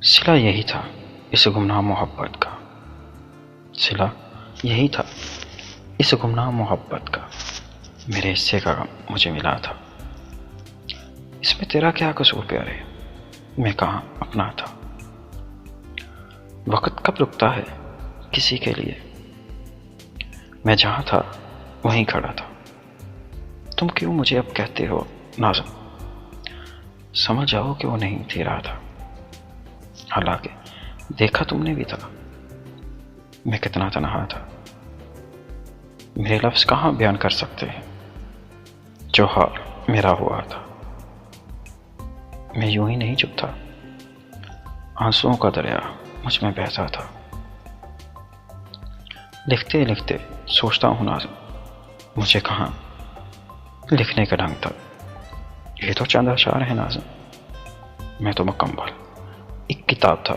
सिला यही था इस गुमनाम मोहब्बत का। सिला यही था इस गुमनाम मोहब्बत का। मेरे हिस्से का गम मुझे मिला था। इसमें तेरा क्या कसूर प्यारे, मैं कहाँ अपना था। वक्त कब रुकता है किसी के लिए, मैं जहाँ था वहीं खड़ा था। तुम क्यों मुझे अब कहते हो नाज़म, समझ जाओ कि वो नहीं थी रहा था। हालांकि देखा तुमने भी था मैं कितना तन्हा था। मेरे लफ्ज़ कहाँ बयान कर सकते हैं जो हाल मेरा हुआ था। मैं यूं ही नहीं चुप था, आंसुओं का दरिया मुझ में बहता था। लिखते लिखते सोचता हूँ नाज़म, मुझे कहाँ लिखने का ढंग था। ये तो चंद अशार है नाज़म, मैं तो मुकम्मल एक किताब था।